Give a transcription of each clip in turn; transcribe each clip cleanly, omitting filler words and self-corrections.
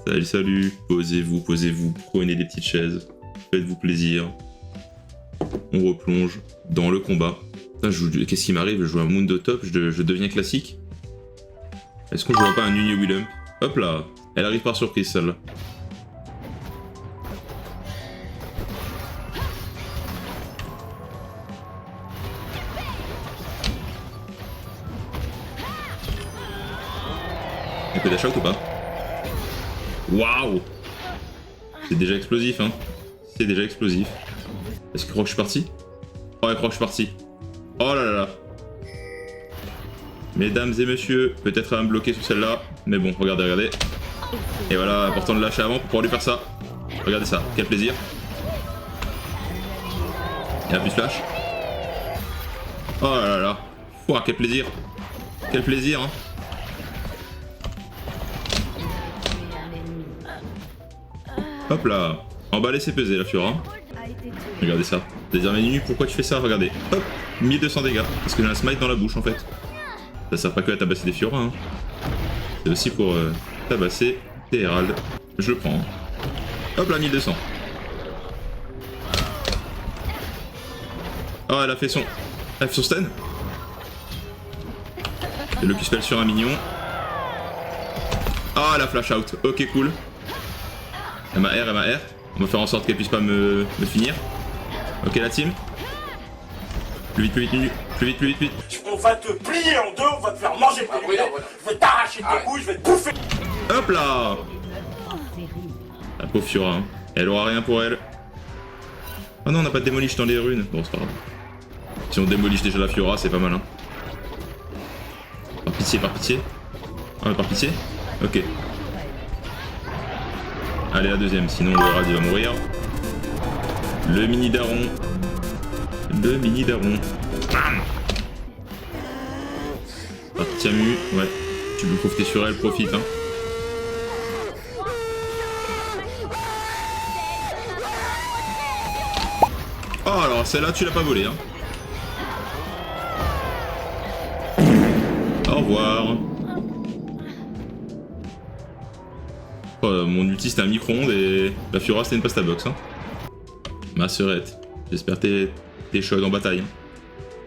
Salut, salut. Posez-vous, posez-vous. Prenez des petites chaises. Faites-vous plaisir. On replonge dans le combat. Qu'est-ce qui m'arrive? Je joue un Mundo top, je deviens classique. Est-ce qu'on jouera pas un Nunu Willump? Hop là. Elle arrive par surprise, celle-là. Un peu d'achat ou pas? Waouh! C'est déjà explosif, hein. C'est déjà explosif. Est-ce que crois que je suis parti? Oh, elle croit que je suis parti. Oh là là là. Mesdames et messieurs, peut-être elle va me bloquer sur celle-là. Mais bon, regardez, regardez. Et voilà, important de lâcher avant pour pouvoir lui faire ça. Regardez ça, quel plaisir. Et un plus flash. Oh là là là. Ouah, quel plaisir. Quel plaisir, hein. Hop là. Emballé, c'est pesé, la Fiora. Regardez ça. Désormais Nunu, pourquoi tu fais ça? Regardez. Hop, 1200 dégâts. Parce que j'ai un smite dans la bouche, en fait. Ça sert pas que à tabasser des Fioras, hein. C'est aussi pour tabasser des Herald. Je le prends. Hein. Hop là, 1200. Oh, elle a fait son... Elle a fait son stun. Et le Q-spell sur un mignon. Ah, la flash out. Ok, cool. Elle m'a R, elle m'a R. On va faire en sorte qu'elle puisse pas me finir. Ok, la team. Plus vite, plus vite, plus vite, plus vite, plus vite. On va te plier en deux, on va te faire manger tes lunettes, je vais t'arracher tes couilles, je vais te bouffer. Hop là. La pauvre Fiora, hein. Elle aura rien pour elle. Ah non, on n'a pas de démolish dans les runes. Bon, c'est pas grave. Si on démoliche déjà la Fiora, c'est pas mal, hein. Par pitié, par pitié. Ah, mais par pitié. Ok. Allez, la deuxième, sinon le Herald il va mourir. Le mini daron. Le mini daron. Bam. Ah, Tiamu, ouais. Tu peux profiter sur elle, profite, hein. Oh, alors celle-là, tu l'as pas volée, hein. Au revoir. Oh, mon ulti c'était un micro-ondes et la Fiora c'était une pasta box, hein. Ma sœurette, j'espère que t'es chaude en bataille, hein.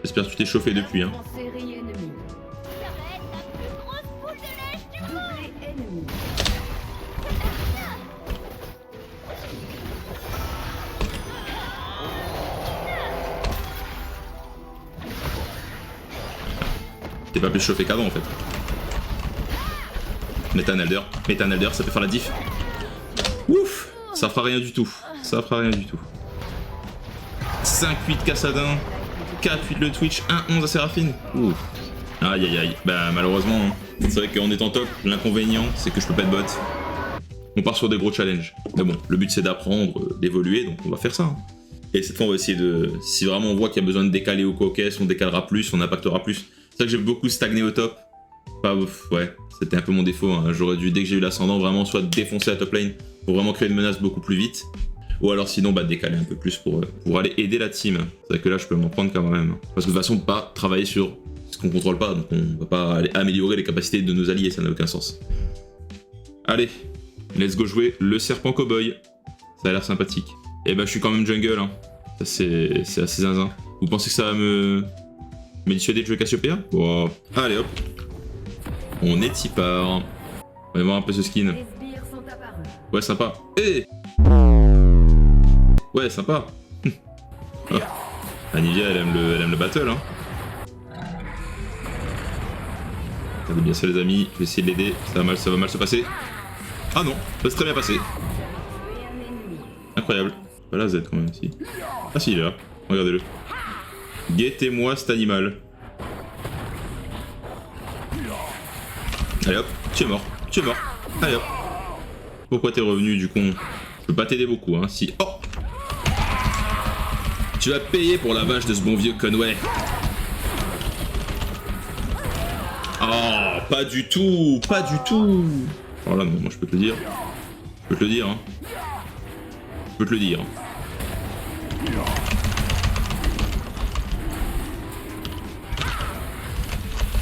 J'espère que tu t'es chauffé depuis, hein. T'es pas plus chauffé qu'avant en fait. Mets un Elder, ça peut faire la diff. Ouf, ça fera rien du tout. Ça fera rien du tout. 5-8 Kassadin, 4-8 le Twitch, 1-11 à Séraphine. Ouf. Aïe aïe aïe. Bah malheureusement, hein. C'est vrai qu'en étant top, l'inconvénient c'est que je peux pas être bot. On part sur des gros challenges. Mais bon, le but c'est d'apprendre, d'évoluer, donc on va faire ça. Hein. Et cette fois on va essayer de... Si vraiment on voit qu'il y a besoin de décaler au co-caisse, on décalera plus, on impactera plus. C'est vrai que j'ai beaucoup stagné au top. Pas ouf, ouais. C'était un peu mon défaut, hein. J'aurais dû, dès que j'ai eu l'ascendant, vraiment soit défoncer la top lane pour vraiment créer une menace beaucoup plus vite. Ou alors sinon, bah, décaler un peu plus pour aller aider la team. C'est vrai que là, je peux m'en prendre quand même. Parce que de toute façon, on peut pas travailler sur ce qu'on contrôle pas. Donc on va pas aller améliorer les capacités de nos alliés, ça n'a aucun sens. Allez, let's go jouer le serpent cowboy. Ça a l'air sympathique. Et bah, je suis quand même jungle, hein. Ça, c'est assez zinzin. Vous pensez que ça va me dissuader de jouer Cassiopeia? Wow. Allez hop. On est y part. On va voir un peu ce skin. Ouais, sympa. Hey, ouais, sympa. Oh. Anivia, elle aime le battle, hein. Regardez bien ça, les amis. Je vais essayer de l'aider. Ça va mal se passer. Ah non, ça s'est très bien passé. Incroyable. Pas la Z quand même, si. Ah si, il est là. Regardez-le. Guettez-moi cet animal. Allez hop, tu es mort, tu es mort. Allez hop. Pourquoi t'es revenu du con? Je peux pas t'aider beaucoup, hein, si... Oh! Tu vas payer pour la vache de ce bon vieux Conway. Oh, pas du tout, pas du tout. Oh là non, moi je peux te le dire. Je peux te le dire, hein. Je peux te le dire.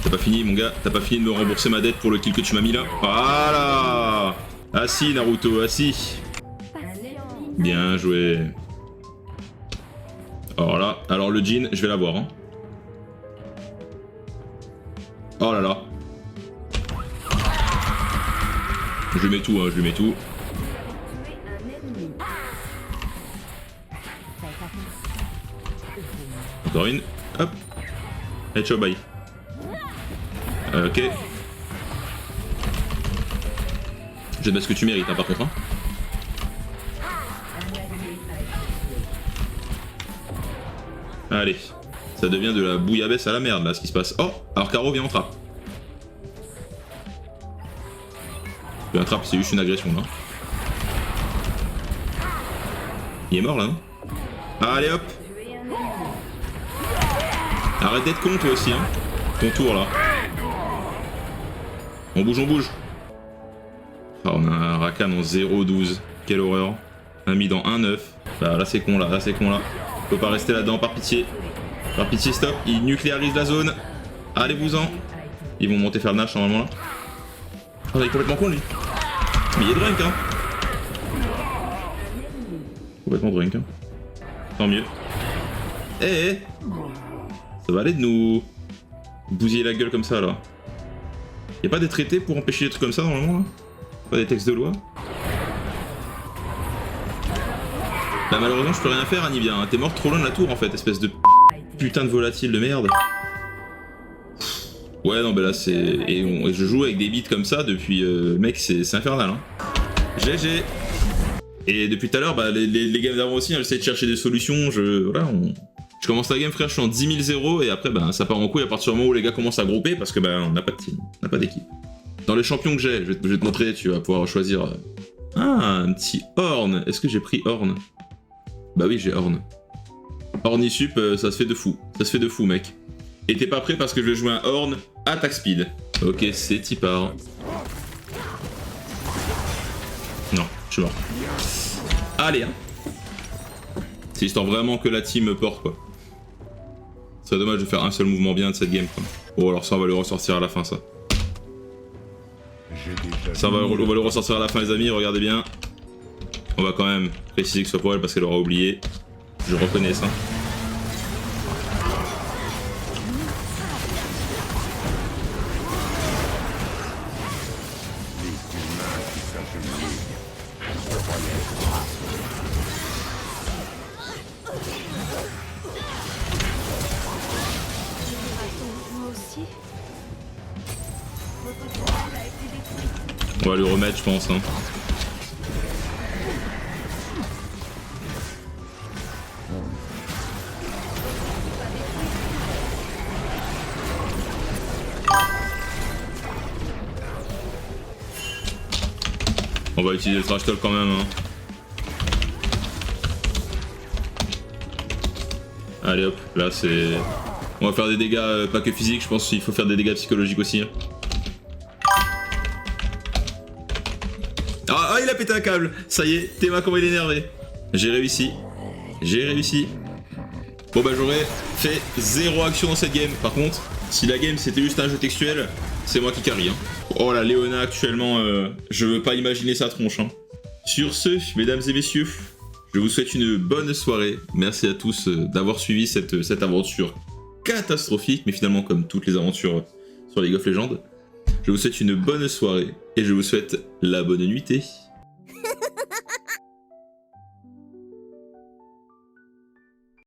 T'as pas fini mon gars, t'as pas fini de me rembourser ma dette pour le kill que tu m'as mis là. Voilà. Ah si, Naruto, ah si. Bien joué. Alors là, alors le Jin, je vais l'avoir. Hein. Oh là là. Je lui mets tout, hein, je lui mets tout. Encore une. Hop. Headshot, bye. Ok. Je vais te mettre ce que tu mérites, hein, par contre. Hein. Allez. Ça devient de la bouillabaisse à la merde, là, ce qui se passe. Oh, alors Caro vient en trappe. Un trappe, c'est juste une agression, là. Il est mort, là, non? Allez, hop. Arrête d'être con, toi aussi, hein. Ton tour, là. On bouge, on bouge. Ah, on a un Rakan en 0-12. Quelle horreur. Un mid en 1-9. Bah, là, c'est con, là. Là, c'est con, là. Faut pas rester là-dedans, par pitié. Par pitié, stop. Ils nucléarisent la zone. Allez-vous-en. Ils vont monter faire le Nash, normalement, là. Oh, il est complètement con, lui. Mais il est drunk, hein. Complètement drunk, hein. Tant mieux. Eh, hey, ça va aller de nous bousiller la gueule comme ça, là. Y'a pas des traités pour empêcher des trucs comme ça, normalement, là? Pas des textes de loi? Bah malheureusement, je peux rien faire, Anivia. Hein. T'es mort trop loin de la tour, en fait, espèce de putain de volatile de merde. Ouais, non, bah là, c'est... Et je joue avec des bits comme ça depuis... Mec, c'est infernal, hein. GG. Et depuis tout à l'heure, bah, les games d'avant aussi, hein, j'essaie de chercher des solutions, voilà, je commence la game, frère, je suis en 10 000 et après, bah, ça part en couille à partir du moment où les gars commencent à grouper parce que, bah, on n'a pas de team, on n'a pas d'équipe. Dans les champions que j'ai, je vais te montrer, tu vas pouvoir choisir... Ah, un petit Horn. Est-ce que j'ai pris Horn? Bah oui, j'ai Horn. Hornisup, ça se fait de fou. Ça se fait de fou, mec. Et t'es pas prêt parce que je vais jouer un Horn attack speed. Ok, c'est Tipar. Non, je suis mort. Allez, hein. C'est histoire vraiment que la team me porte, quoi. Ce serait dommage de faire un seul mouvement bien de cette game, quoi. Oh, alors ça, on va le ressortir à la fin, ça. Ça, on va le ressortir à la fin, les amis, regardez bien. On va quand même préciser que ce soit pour elle parce qu'elle aura oublié. Je reconnais ça. On va lui remettre, je pense. Hein. On va utiliser le trash talk quand même. Hein. Allez hop, là c'est... On va faire des dégâts, pas que physiques, je pense qu'il faut faire des dégâts psychologiques aussi. Hein. Ah, il a pété un câble. Ça y est, Théma, comment il est énervé. J'ai réussi. J'ai réussi. Bon bah j'aurais fait 0 action dans cette game. Par contre, si la game c'était juste un jeu textuel, c'est moi qui carry. Hein. Oh la Léona actuellement, je veux pas imaginer sa tronche. Hein. Sur ce, mesdames et messieurs, je vous souhaite une bonne soirée. Merci à tous d'avoir suivi cette aventure catastrophique, mais finalement comme toutes les aventures sur League of Legends. Je vous souhaite une bonne soirée et je vous souhaite la bonne nuitée.